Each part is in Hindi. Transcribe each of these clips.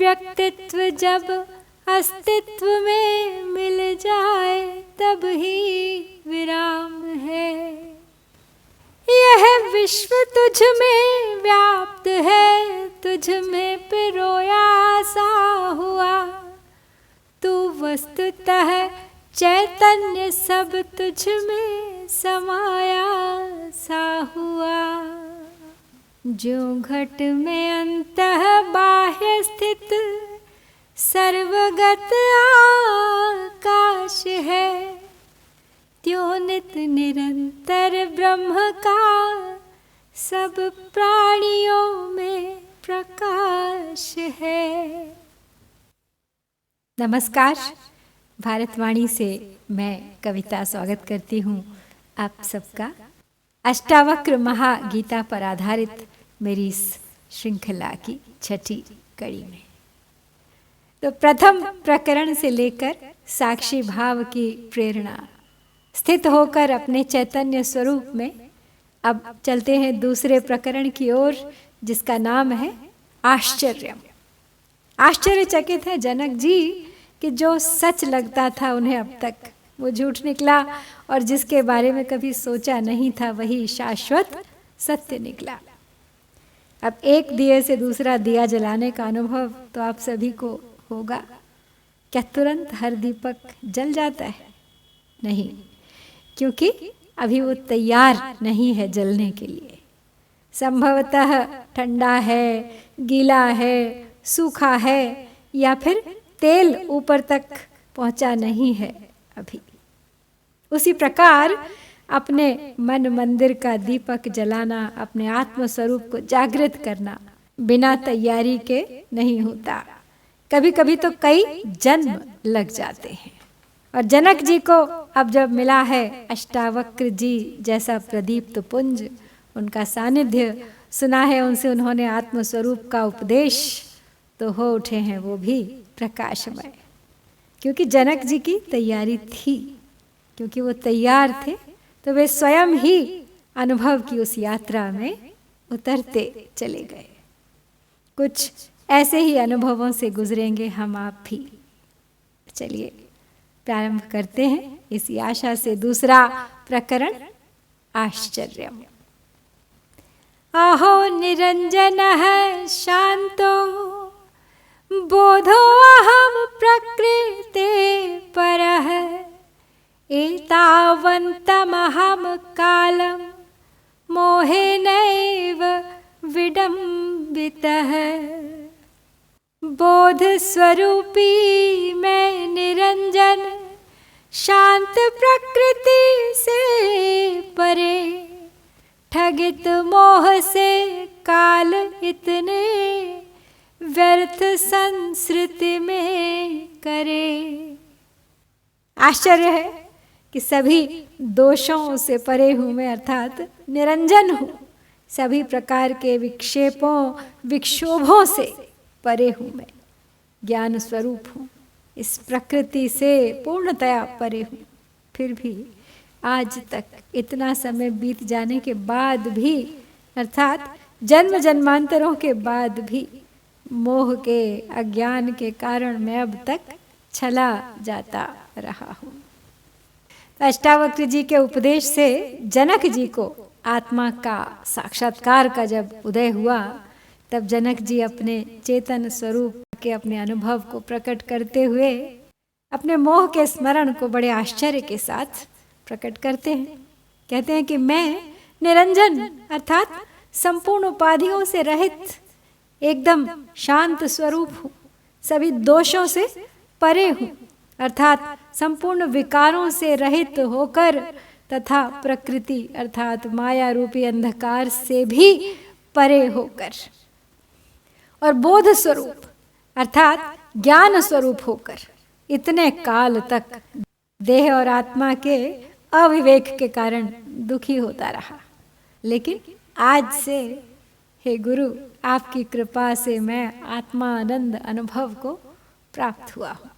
व्यक्तित्व जब अस्तित्व में मिल जाए तब ही विराम है। यह विश्व तुझ में व्याप्त है, तुझ में पिरोया सा हुआ। तू वस्तुतः चैतन्य सब तुझ में समाया सा हुआ। जो घट में अंतः बाह्य स्थित सर्वगत आकाश है, त्यों नित निरंतर ब्रह्म का सब प्राणियों में प्रकाश है। नमस्कार, भारतवाणी से मैं कविता स्वागत करती हूँ आप सबका अष्टावक्र महागीता पर आधारित मेरी इस श्रृंखला की छठी कड़ी में। तो प्रथम प्रकरण से लेकर साक्षी भाव की प्रेरणा स्थित होकर अपने चैतन्य स्वरूप में अब चलते हैं दूसरे प्रकरण की ओर, जिसका नाम है आश्चर्य। आश्चर्यचकित है जनक जी कि जो सच लगता था उन्हें अब तक वो झूठ निकला, और जिसके बारे में कभी सोचा नहीं था वही शाश्वत सत्य निकला। अब एक दिए से दूसरा दिया जलाने का अनुभव तो आप सभी को होगा। क्या तुरंत हर दीपक जल जाता है? नहीं, क्योंकि अभी वो तैयार नहीं है जलने के लिए। संभवतः ठंडा है, गीला है, सूखा है, या फिर तेल ऊपर तक पहुंचा नहीं है अभी। उसी प्रकार अपने मन मंदिर का दीपक जलाना, अपने आत्म स्वरूप को जागृत करना बिना तैयारी के नहीं होता। कभी कभी तो कई जन्म लग जाते हैं। और जनक जी को अब जब मिला है अष्टावक्र जी जैसा प्रदीप्त पुंज, उनका सानिध्य सुना है उनसे, उन्होंने आत्म स्वरूप का उपदेश, तो हो उठे हैं वो भी प्रकाशमय। क्योंकि जनक जी की तैयारी थी, क्योंकि वो तैयार थे, तो वे स्वयं ही अनुभव की उस यात्रा में उतरते चले गए। कुछ ऐसे ही अनुभवों से गुजरेंगे हम आप भी। चलिए प्रारंभ करते हैं इसी आशा से दूसरा प्रकरण आश्चर्य। अहो निरंजनः शांतो बोधो अहम प्रकृते परः, एतावन्तमहं कालं मोहेनैव विडम्बितः। बोध स्वरूपी मैं निरंजन, शांत प्रकृति से परे, ठगित मोह से काल इतने व्यर्थ संस्कृति में करे। आश्चर्य है कि सभी दोषों से परे हूँ मैं, अर्थात निरंजन हूँ। सभी प्रकार के विक्षेपों विक्षोभों से परे हूँ मैं, ज्ञान स्वरूप हूँ, इस प्रकृति से पूर्णतया परे हूँ। फिर भी आज तक इतना समय बीत जाने के बाद भी, अर्थात जन्म जन्मांतरों के बाद भी, मोह के अज्ञान के कारण मैं अब तक छला जाता रहा हूँ। अष्टावक्र जी के उपदेश से जनक जी को आत्मा का साक्षात्कार का जब उदय हुआ, तब जनक जी अपने चेतन स्वरूप के अपने अनुभव को प्रकट करते हुए अपने मोह के स्मरण को बड़े आश्चर्य के साथ प्रकट करते हैं। कहते हैं कि मैं निरंजन, अर्थात संपूर्ण उपाधियों से रहित एकदम शांत स्वरूप हूँ, सभी दोषों से परे हूँ, अर्थात संपूर्ण विकारों से रहित होकर तथा प्रकृति अर्थात माया रूपी अंधकार से भी परे होकर, और बोध स्वरूप अर्थात ज्ञान स्वरूप होकर इतने काल तक देह और आत्मा के अविवेक के कारण दुखी होता रहा। लेकिन आज से हे गुरु, आपकी कृपा से मैं आत्मा आनंद अनुभव को प्राप्त हुआ हूँ।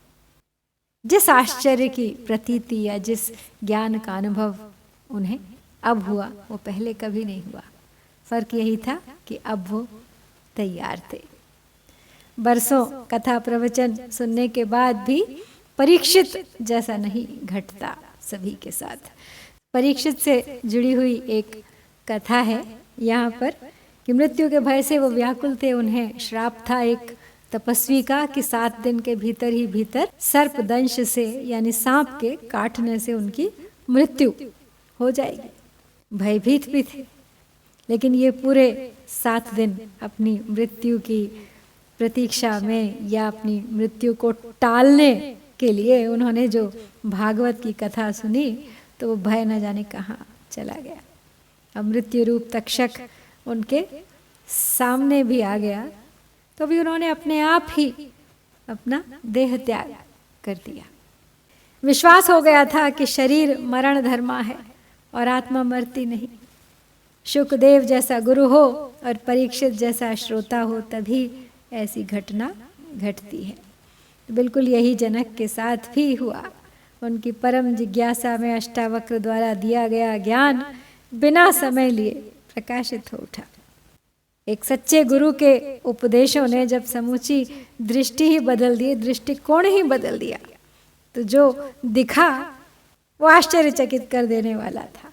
जिस आश्चर्य की प्रतीति या जिस ज्ञान का अनुभव उन्हें अब हुआ, वो पहले कभी नहीं हुआ। फर्क यही था कि अब वो तैयार थे। बरसों कथा प्रवचन सुनने के बाद भी परीक्षित जैसा नहीं घटता सभी के साथ। परीक्षित से जुड़ी हुई एक कथा है यहाँ पर कि मृत्यु के भय से वो व्याकुल थे। उन्हें श्राप था एक तपस्वी का कि 7 दिन के भीतर ही भीतर सर्प दंश से यानी सांप के काटने से उनकी मृत्यु हो जाएगी। भयभीत भी थे, लेकिन ये पूरे 7 दिन अपनी मृत्यु की प्रतीक्षा में या अपनी मृत्यु को टालने के लिए उन्होंने जो भागवत की कथा सुनी तो वो भय न जाने कहाँ चला गया। अब मृत्यु रूप तक्षक उनके सामने भी आ गया तो भी उन्होंने अपने आप ही अपना देह त्याग कर दिया। विश्वास हो गया था कि शरीर मरण धर्मा है और आत्मा मरती नहीं। शुकदेव जैसा गुरु हो और परीक्षित जैसा श्रोता हो तभी ऐसी घटना घटती है। बिल्कुल यही जनक के साथ भी हुआ। उनकी परम जिज्ञासा में अष्टावक्र द्वारा दिया गया ज्ञान बिना समय लिए प्रकाशित हो उठा। एक सच्चे गुरु के उपदेशों ने जब समूची दृष्टि ही बदल दी, दृष्टिकोण ही बदल दिया, तो जो दिखा वो आश्चर्यचकित कर देने वाला था।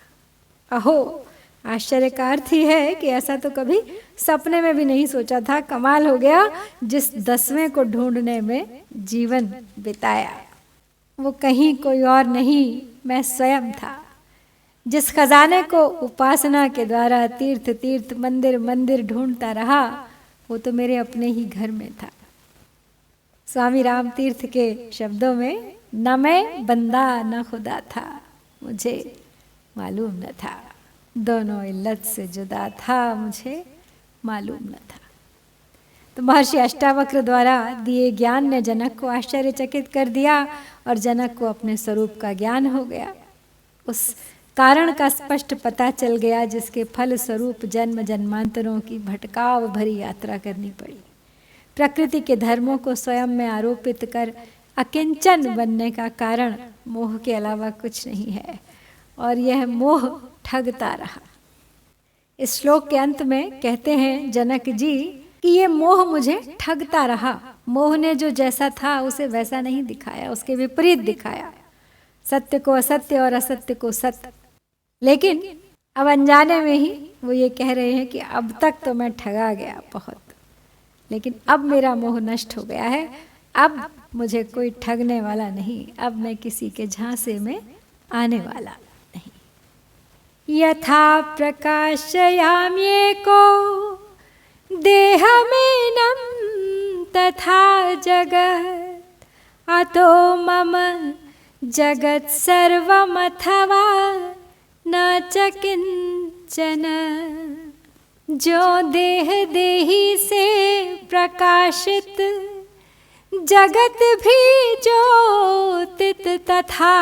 अहो, आश्चर्य का अर्थ ही है कि ऐसा तो कभी सपने में भी नहीं सोचा था। कमाल हो गया, जिस 10वें को ढूंढने में जीवन बिताया वो कहीं कोई और नहीं, मैं स्वयं था। जिस खजाने को उपासना के द्वारा तीर्थ तीर्थ मंदिर मंदिर ढूंढता रहा वो तो मेरे अपने ही घर में था। स्वामी राम तीर्थ के शब्दों में, न मैं बंदा न खुदा था, मुझे मालूम न था, दोनों इल्लत से जुदा था, मुझे मालूम न था। तो महर्षि अष्टावक्र द्वारा दिए ज्ञान ने जनक को आश्चर्यचकित कर दिया और जनक को अपने स्वरूप का ज्ञान हो गया। उस कारण का स्पष्ट पता चल गया जिसके फल स्वरूप जन्म जन्मांतरों की भटकाव भरी यात्रा करनी पड़ी। प्रकृति के धर्मों को स्वयं में आरोपित कर अकिंचन बनने का कारण मोह के अलावा कुछ नहीं है, और यह मोह ठगता रहा। इस श्लोक के अंत में कहते हैं जनक जी कि ये मोह मुझे ठगता रहा। मोह ने जो जैसा था उसे वैसा नहीं दिखाया, उसके विपरीत दिखाया, सत्य को असत्य और असत्य को सत्य। लेकिन अब अनजाने में ही वो ये कह रहे हैं कि अब तक तो मैं ठगा गया बहुत, लेकिन अब मेरा मोह नष्ट हो गया है, अब मुझे कोई ठगने वाला नहीं, अब मैं किसी के झांसे में आने वाला नहीं। यथा प्रकाशयाम्येको देहमेनं तथा जगत् अतो मम जगत् सर्वमथवा न च किंचन। जो देह देही से प्रकाशित जगत भी ज्योतित तथा,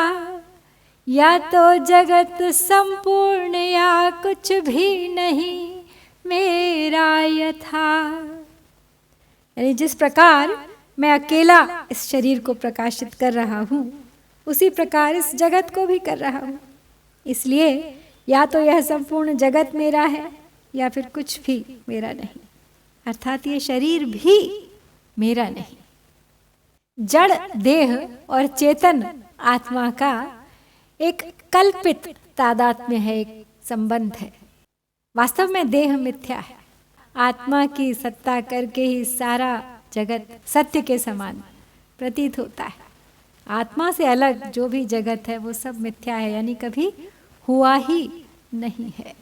या तो जगत संपूर्ण या कुछ भी नहीं मेरा यथा। यानी जिस प्रकार मैं अकेला इस शरीर को प्रकाशित कर रहा हूँ उसी प्रकार इस जगत को भी कर रहा हूँ। इसलिए या तो यह संपूर्ण जगत मेरा है या फिर कुछ भी मेरा नहीं, अर्थात ये शरीर भी मेरा नहीं। जड़ देह और चेतन आत्मा का एक कल्पित तादात्म्य है, एक संबंध है। वास्तव में देह मिथ्या है। आत्मा की सत्ता करके ही सारा जगत सत्य के समान प्रतीत होता है। आत्मा से अलग जो भी जगत है वो सब मिथ्या है, यानी कभी हुआ ही नहीं है,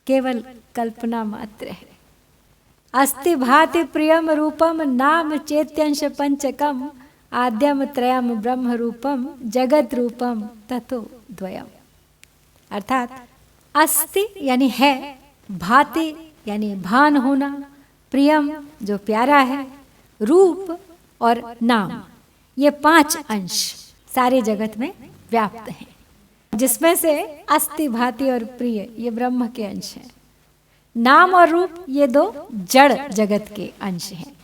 केवल कल्पना मात्र है। अस्ति भाति प्रियम रूपम नाम चेत्यंश पंचकम आद्यम त्रयम ब्रह्म रूपम जगत रूपम ततो द्वयम। अर्थात अस्ति यानी है, भाति यानी भान होना, प्रियम जो प्यारा है, रूप और नाम, ये 5 अंश सारे जगत में व्याप्त हैं, जिसमें से अस्ति भाति और प्रिय ये ब्रह्म के अंश हैं। नाम और रूप ये 2 जड़ जगत के अंश हैं।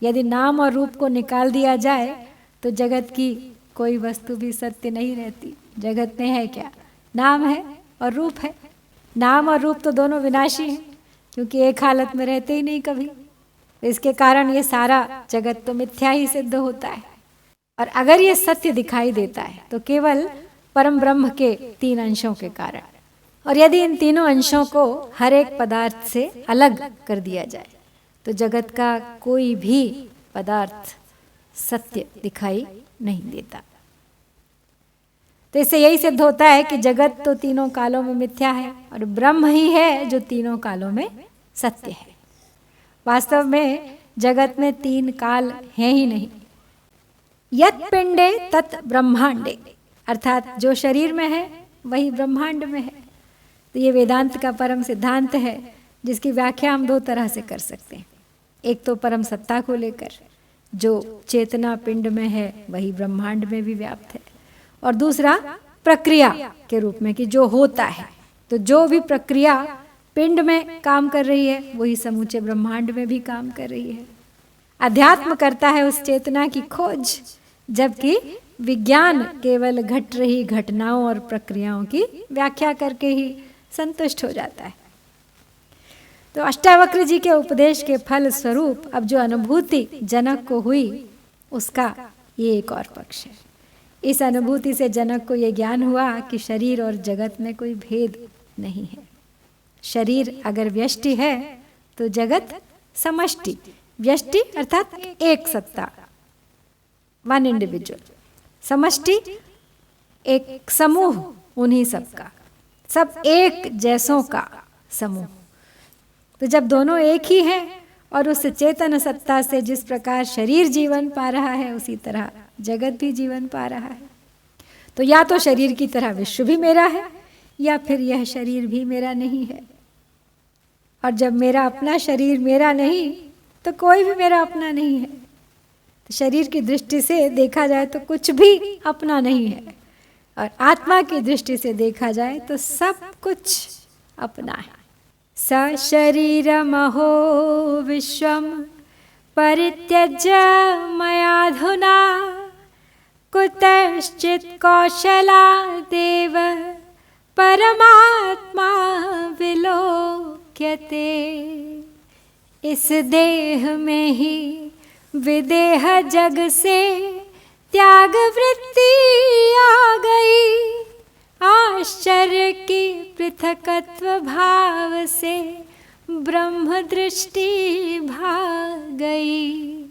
यदि नाम और रूप को निकाल दिया जाए तो जगत की कोई वस्तु भी सत्य नहीं रहती। जगत में है क्या? नाम है और रूप है। नाम और रूप तो दोनों विनाशी हैं, क्योंकि एक हालत में रहते ही नहीं कभी। इसके कारण ये सारा जगत तो मिथ्या ही सिद्ध होता है। और अगर ये सत्य दिखाई देता है तो केवल परम ब्रह्म के 3 अंशों के कारण। और यदि इन तीनों अंशों को हर एक पदार्थ से अलग कर दिया जाए तो जगत का कोई भी पदार्थ सत्य दिखाई नहीं देता। तो इससे यही सिद्ध होता है कि जगत तो तीनों कालों में मिथ्या है और ब्रह्म ही है जो तीनों कालों में सत्य है। वास्तव में जगत में 3 काल हैं ही नहीं। यत् पिंडे तत् ब्रह्मांडे, अर्थात जो शरीर में है वही ब्रह्मांड में है। तो ये वेदांत का परम सिद्धांत है जिसकी व्याख्या हम 2 तरह से कर सकते हैं। एक तो परम सत्ता को लेकर, जो चेतना पिंड में है वही ब्रह्मांड में भी व्याप्त है, और दूसरा प्रक्रिया के रूप में कि जो होता है। तो जो भी प्रक्रिया पिंड में काम कर रही है वही समूचे ब्रह्मांड में भी काम कर रही है। अध्यात्म करता है उस चेतना की खोज, जबकि विज्ञान केवल घट रही घटनाओं और प्रक्रियाओं की व्याख्या करके ही संतुष्ट हो जाता है। तो अष्टावक्र जी के उपदेश के फल स्वरूप अब जो अनुभूति जनक को हुई उसका ये एक और पक्ष है। इस अनुभूति से जनक को ये ज्ञान हुआ कि शरीर और जगत में कोई भेद नहीं है। शरीर अगर व्यष्टि है तो जगत समष्टि। व्यष्टि अर्थात एक सत्ता, वन इंडिविजुअल। समष्टि एक समूह, उन्हीं सबका, सब एक जैसों का समूह। तो जब दोनों एक ही हैं और उस चेतन सत्ता से जिस प्रकार शरीर जीवन पा रहा है उसी तरह जगत भी जीवन पा रहा है। तो या तो शरीर की तरह विश्व भी मेरा है या फिर यह शरीर भी मेरा नहीं है। और जब मेरा अपना शरीर मेरा नहीं तो कोई भी मेरा अपना नहीं है। तो शरीर की दृष्टि से देखा जाए तो कुछ भी अपना नहीं है, और आत्मा की दृष्टि से देखा जाए तो सब कुछ अपना है। स शरीरमहो विश्वं परित्यज्य मयाधुना कुतश्चित् कौशलादेव परमात्मा विलोक्यते। इस देह में ही विदेह जग से त्याग वृत्ति आ गई। आश्चर्य की पृथकत्व भाव से ब्रह्म दृष्टि भाग गई।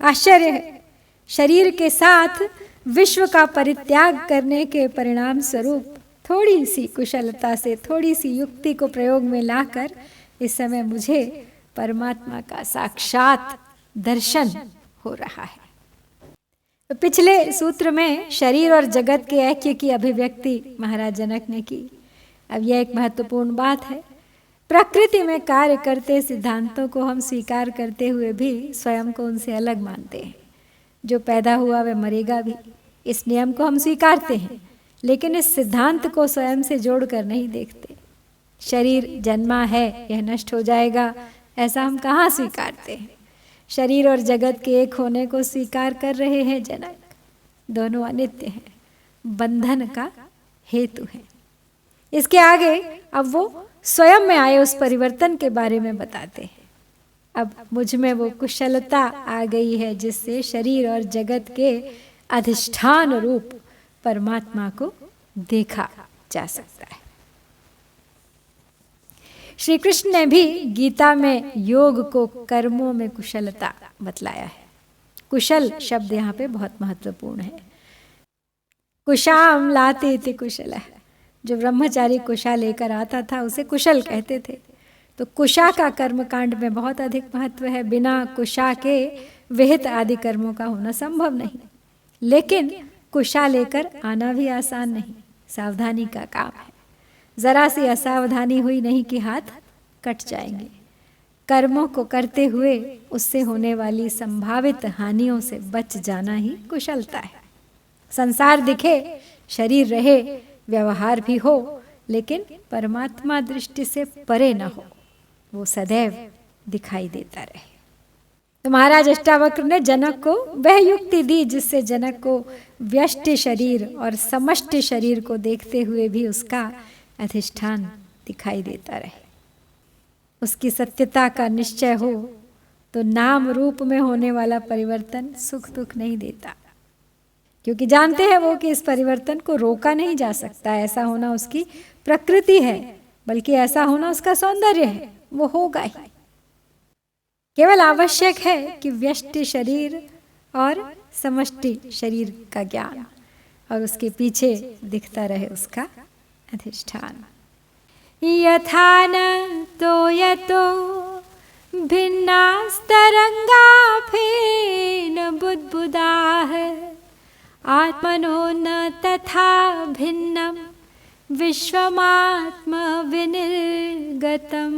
आश्चर्य है, शरीर के साथ विश्व का परित्याग करने के परिणाम स्वरूप थोड़ी सी कुशलता से, थोड़ी सी युक्ति को प्रयोग में लाकर इस समय मुझे परमात्मा का साक्षात दर्शन हो रहा है। तो पिछले सूत्र में शरीर और जगत के ऐक्य की अभिव्यक्ति महाराज जनक ने की। अब यह एक महत्वपूर्ण बात है। प्रकृति में कार्य करते सिद्धांतों को हम स्वीकार करते हुए भी स्वयं को उनसे अलग मानते हैं। जो पैदा हुआ वह मरेगा भी, इस नियम को हम स्वीकारते हैं, लेकिन इस सिद्धांत को स्वयं से जोड़कर नहीं देखते। शरीर जन्मा है, यह नष्ट हो जाएगा, ऐसा हम कहाँ स्वीकारते हैं। शरीर और जगत के एक होने को स्वीकार कर रहे हैं जनक। दोनों अनित्य हैं, बंधन का हेतु है। इसके आगे अब वो स्वयं में आए उस परिवर्तन के बारे में बताते हैं। अब मुझ में वो कुशलता आ गई है जिससे शरीर और जगत के अधिष्ठान रूप परमात्मा को देखा जा सकता है। श्री कृष्ण ने भी गीता में योग को कर्मों में कुशलता बतलाया है। कुशल शब्द यहाँ पे बहुत महत्वपूर्ण है। कुशाम लाते इति कुशल, जो ब्रह्मचारी कुशा लेकर आता था उसे कुशल कहते थे। तो कुशा का कर्म कांड में बहुत अधिक महत्व है। बिना कुशा के विहित आदि कर्मों का होना संभव नहीं, लेकिन कुशा लेकर आना भी आसान नहीं, सावधानी का काम है। जरा सी असावधानी हुई नहीं कि हाथ कट जाएंगे। कर्मों को करते हुए उससे होने वाली संभावित हानियों से बच जाना ही कुशलता है। संसार दिखे, शरीर रहे, व्यवहार भी हो, लेकिन परमात्मा दृष्टि से परे न हो, वो सदैव दिखाई देता रहे। तो महाराज अष्टावक्र ने जनक को वह युक्ति दी जिससे जनक को व्यष्टि शरीर और समष्टि शरीर को देखते हुए भी उसका अधिष्ठान दिखाई देता रहे। उसकी सत्यता का निश्चय हो तो नाम रूप में होने वाला परिवर्तन सुख दुख नहीं देता, क्योंकि जानते हैं वो कि इस परिवर्तन को रोका नहीं जा सकता। ऐसा होना उसकी प्रकृति है, बल्कि ऐसा होना उसका सौंदर्य है, वो होगा ही। केवल आवश्यक है कि व्यष्टि शरीर और समष्टि शरीर का ज्ञान और उसके पीछे दिखता रहे उसका अधिष्ठान। यथा न तो यतो भिन्नास्तरंगा फेन बुद्बुदाः आत्मनो न तथा भिन्नम विश्वमात्म विनिर्गतम।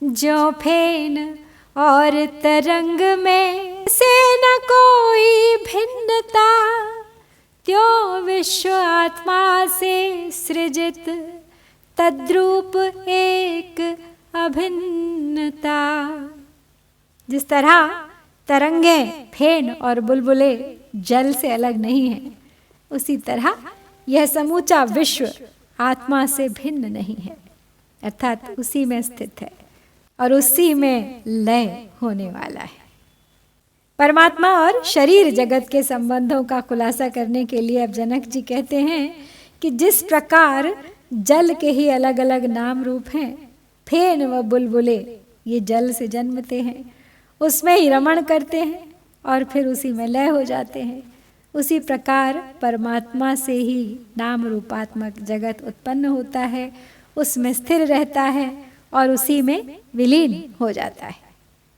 जो फेन और तरंग में से न कोई भिन्नता, त्यों विश्व आत्मा से सृजित तद्रूप एक अभिन्नता। जिस तरह तरंगे, फेन और बुलबुले जल से अलग नहीं हैं, उसी तरह यह समूचा विश्व आत्मा से भिन्न नहीं है, अर्थात उसी में स्थित है और उसी में लय होने वाला है। परमात्मा और शरीर जगत के संबंधों का खुलासा करने के लिए अब जनक जी कहते हैं कि जिस प्रकार जल के ही अलग अलग नाम रूप हैं, फेन व बुलबुले ये जल से जन्मते हैं, उसमें ही रमण करते हैं और फिर उसी में लय हो जाते हैं, उसी प्रकार परमात्मा से ही नाम रूपात्मक जगत उत्पन्न होता है, उसमें स्थिर रहता है और उसी में विलीन हो जाता है।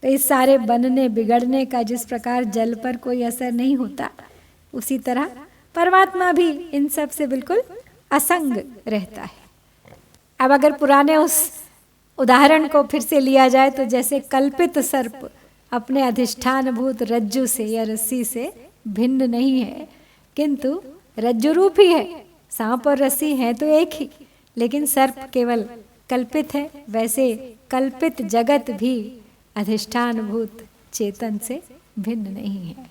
तो इस सारे बनने बिगड़ने का जिस प्रकार जल पर कोई असर नहीं होता, उसी तरह परमात्मा भी इन सब से बिल्कुल असंग रहता है। अब अगर पुराने उस उदाहरण को फिर से लिया जाए तो जैसे कल्पित सर्प अपने अधिष्ठान भूत रज्जु से या रस्सी से भिन्न नहीं है, किंतु रज्जु रूप ही है। सांप और रस्सी है तो एक ही, लेकिन सर्प केवल कल्पित है। वैसे कल्पित जगत भी अधिष्ठान भूत चेतन से भिन्न नहीं है।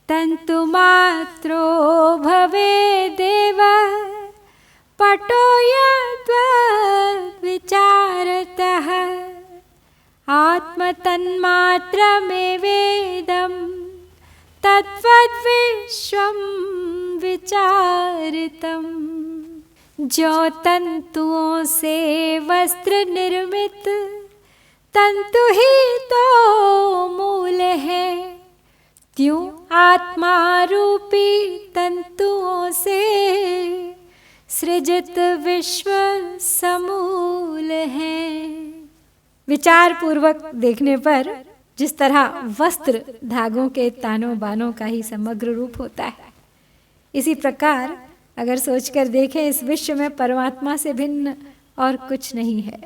तंतु मात्रो भवे देव पटो यद्विचारतः आत्मतन्मात्रमेवेदं तद्वद्विश्वं विचारितम्। जो तंतुओं से वस्त्र निर्मित तंतु ही तो मूल है, त्यों आत्मा रूपी तंतुओं से सृजित विश्व समूल है। विचार पूर्वक देखने पर जिस तरह वस्त्र धागों के तानों बानों का ही समग्र रूप होता है, इसी प्रकार अगर सोचकर देखें इस विश्व में परमात्मा से भिन्न और कुछ नहीं है।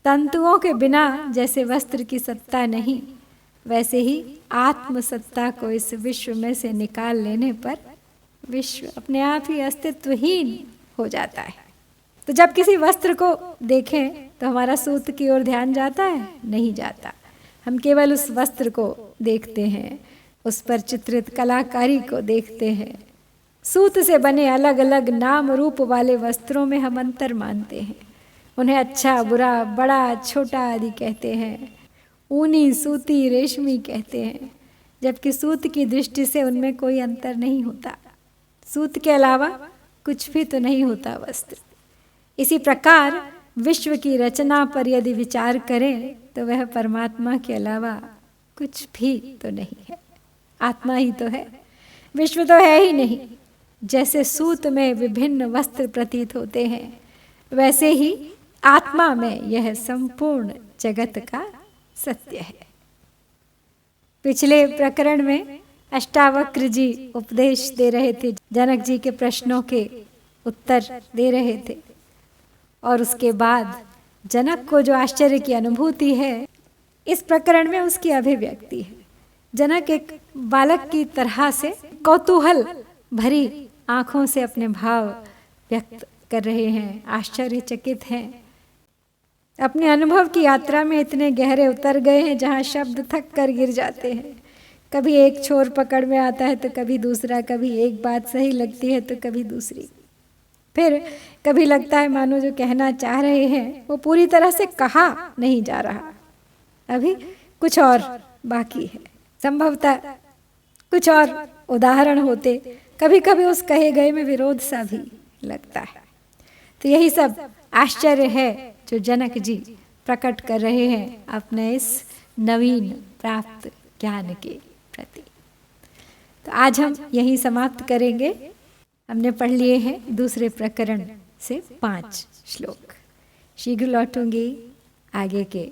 तंतुओं के बिना जैसे वस्त्र की सत्ता नहीं, वैसे ही आत्म सत्ता को इस विश्व में से निकाल लेने पर विश्व अपने आप ही अस्तित्वहीन हो जाता है। तो जब किसी वस्त्र को देखें तो हमारा सूत की ओर ध्यान जाता है? नहीं जाता। हम केवल उस वस्त्र को देखते हैं, उस पर चित्रित कलाकारी को देखते हैं। सूत से बने अलग अलग नाम रूप वाले वस्त्रों में हम अंतर मानते हैं। उन्हें अच्छा बुरा, बड़ा छोटा आदि कहते हैं, ऊनी सूती रेशमी कहते हैं, जबकि सूत की दृष्टि से उनमें कोई अंतर नहीं होता। सूत के अलावा कुछ भी तो नहीं होता वस्त्र। इसी प्रकार विश्व की रचना पर यदि विचार करें तो वह परमात्मा के अलावा कुछ भी तो नहीं है। आत्मा ही तो है, विश्व तो है ही नहीं। जैसे सूत में विभिन्न वस्त्र प्रतीत होते हैं, वैसे ही आत्मा में यह संपूर्ण जगत का सत्य है। पिछले प्रकरण में अष्टावक्र जी उपदेश दे रहे थे, जनक जी के प्रश्नों के उत्तर दे रहे थे, और उसके बाद जनक को जो आश्चर्य की अनुभूति है, इस प्रकरण में उसकी अभिव्यक्ति है। जनक एक बालक की तरह से कौतूहल भरी आंखों से अपने भाव व्यक्त कर रहे हैं, आश्चर्यचकित हैं। अपने अनुभव की यात्रा में इतने गहरे उतर गए हैं जहाँ शब्द थक कर गिर जाते हैं। कभी एक छोर पकड़ में आता है तो कभी दूसरा, कभी एक बात सही लगती है तो कभी दूसरी। फिर कभी लगता है मानो जो कहना चाह रहे हैं वो पूरी तरह से कहा नहीं जा रहा, अभी कुछ और बाकी है। संभवतः कुछ और उदाहरण होते, कभी कभी उस कहे गए में विरोध सा भी लगता है। तो यही सब आश्चर्य है जो जनक जी प्रकट कर रहे हैं अपने इस नवीन प्राप्त ज्ञान के प्रति। तो आज हम यही समाप्त करेंगे। हमने पढ़ लिए हैं दूसरे प्रकरण से 5 श्लोक। शीघ्र लौटूंगी आगे के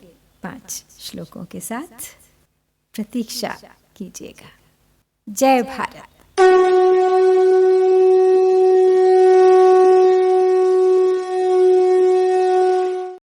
5 श्लोकों के साथ, प्रतीक्षा कीजिएगा। जय भारत।